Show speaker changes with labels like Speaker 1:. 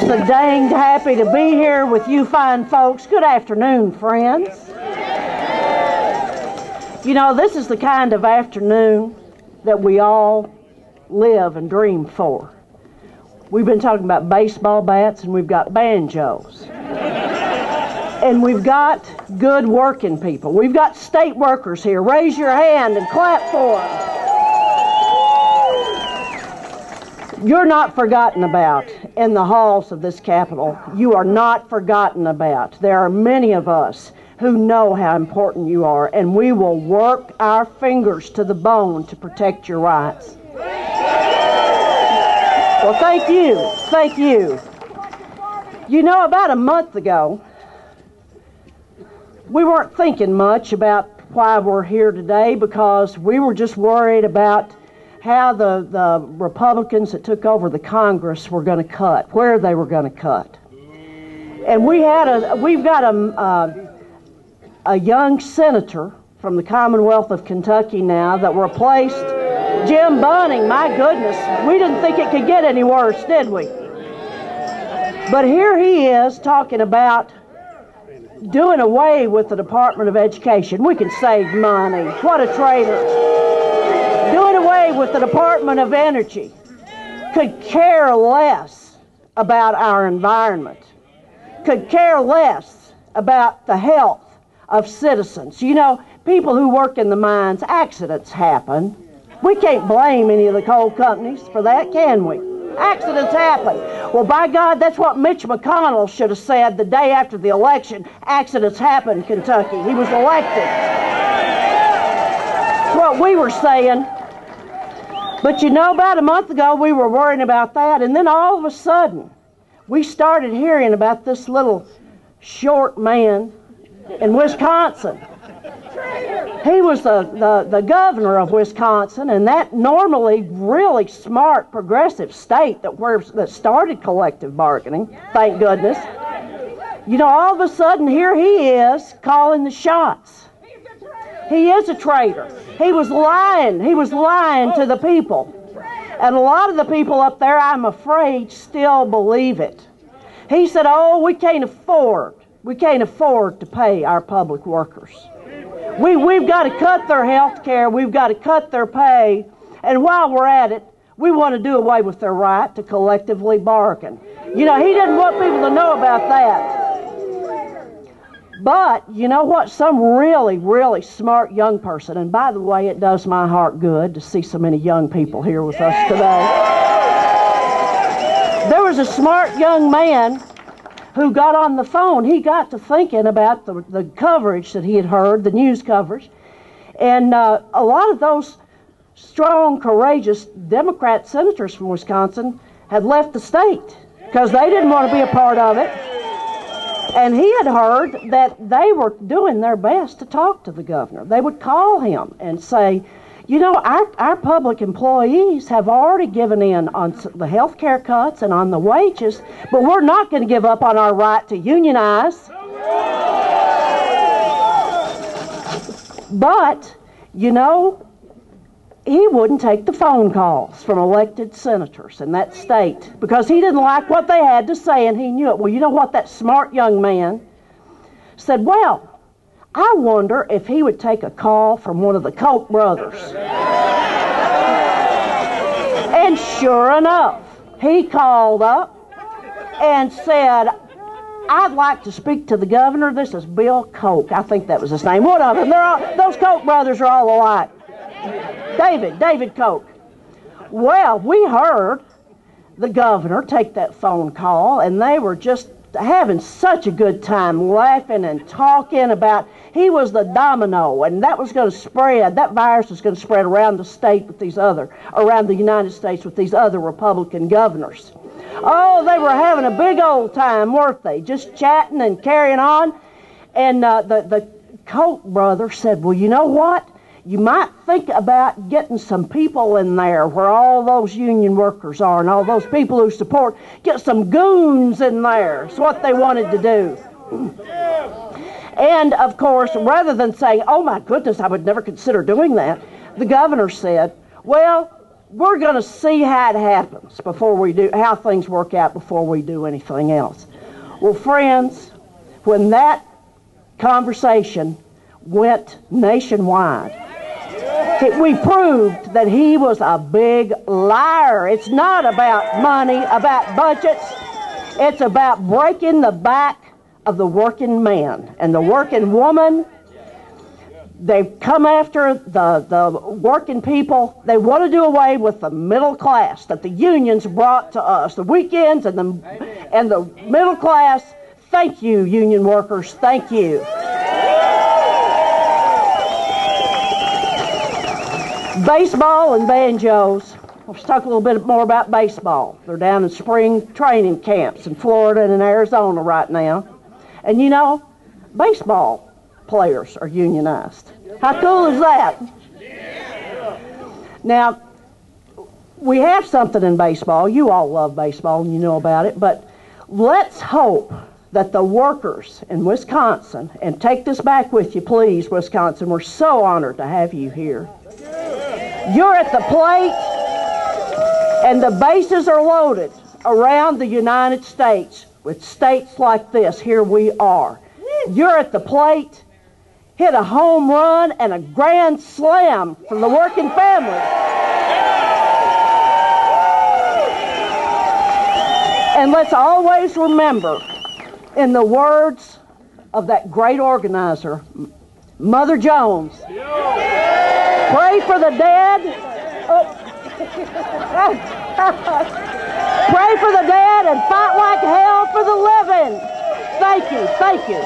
Speaker 1: just so danged happy to be here with you fine folks. Good afternoon, friends. You know, this is the kind of afternoon that we all live and dream for. We've been talking about baseball bats, and we've got banjos. And we've got good working people. We've got state workers here. Raise your hand and clap for them. You're not forgotten about in the halls of this Capitol. You are not forgotten about. There are many of us who know how important you are, and we will work our fingers to the bone to protect your rights. Well, thank you. Thank you. You know, about a month ago, we weren't thinking much about why we're here today because we were just worried about how the Republicans that took over the Congress were going to cut, where they were going to cut. And we've got a young senator from the Commonwealth of Kentucky now that replaced Jim Bunning. My goodness, we didn't think it could get any worse, did we? But here he is talking about doing away with the Department of Education. We can save money. What a traitor. Doing away with the Department of Energy. Could care less about our environment. Could care less about the health of citizens. You know, people who work in the mines, accidents happen. We can't blame any of the coal companies for that, can we? Accidents happen. Well, by God, that's what Mitch McConnell should have said the day after the election. Accidents happen, Kentucky. He was elected. That's what we were saying. But you know, about a month ago, we were worrying about that, and then all of a sudden, we started hearing about this little short man in Wisconsin. He was the governor of Wisconsin, and that normally really smart, progressive state that started collective bargaining, thank goodness. You know, all of a sudden, here he is calling the shots. He is a traitor. He was lying. He was lying to the people. And a lot of the people up there, I'm afraid, still believe it. He said, oh, we can't afford to pay our public workers. We've got to cut their health care. We've got to cut their pay. And while we're at it, we want to do away with their right to collectively bargain. You know, he didn't want people to know about that. But, you know what? Some really, really smart young person, and by the way, it does my heart good to see so many young people here with us today. There was a smart young man who got on the phone. He got to thinking about the coverage that he had heard, the news coverage. And a lot of those strong, courageous Democrat senators from Wisconsin had left the state because they didn't want to be a part of it. And he had heard that they were doing their best to talk to the governor. They would call him and say, you know, our public employees have already given in on the health care cuts and on the wages, but we're not going to give up on our right to unionize. But, you know, he wouldn't take the phone calls from elected senators in that state because he didn't like what they had to say, and he knew it. Well, you know what? That smart young man said, well, I wonder if he would take a call from one of the Koch brothers. And sure enough, he called up and said, I'd like to speak to the governor. This is Bill Koch. I think that was his name. One of them. Those Koch brothers are all alike. David Koch. Well, we heard the governor take that phone call, and they were just having such a good time laughing and talking about he was the domino, and that was going to spread, that virus was going to spread around the state with around the United States with these other Republican governors. Oh, they were having a big old time, weren't they? Just chatting and carrying on. And the Koch brother said, well, you know what? You might think about getting some people in there where all those union workers are and all those people who support, get some goons in there. It's what they wanted to do. And, of course, rather than saying, oh, my goodness, I would never consider doing that, the governor said, well, we're going to see how it happens before we do, how things work out before we do anything else. Well, friends, when that conversation went nationwide, we proved that he was a big liar. It's not about money, about budgets. It's about breaking the back of the working man and the working woman. They've come after the working people. They want to do away with the middle class that the unions brought to us, the weekends and the middle class. Thank you, union workers. Thank you. Baseball and banjos. Let's talk a little bit more about baseball. They're down in spring training camps in Florida and in Arizona right now. And you know, baseball players are unionized. How cool is that? Now, we have something in baseball. You all love baseball and you know about it, but let's hope that the workers in Wisconsin, and take this back with you, please, Wisconsin, we're so honored to have you here. You're at the plate, and the bases are loaded around the United States with states like this. Here we are. You're at the plate, hit a home run and a grand slam for the working family. And let's always remember, in the words of that great organizer, Mother Jones, pray for the dead. Pray for the dead and fight like hell for the living. Thank you. Thank you.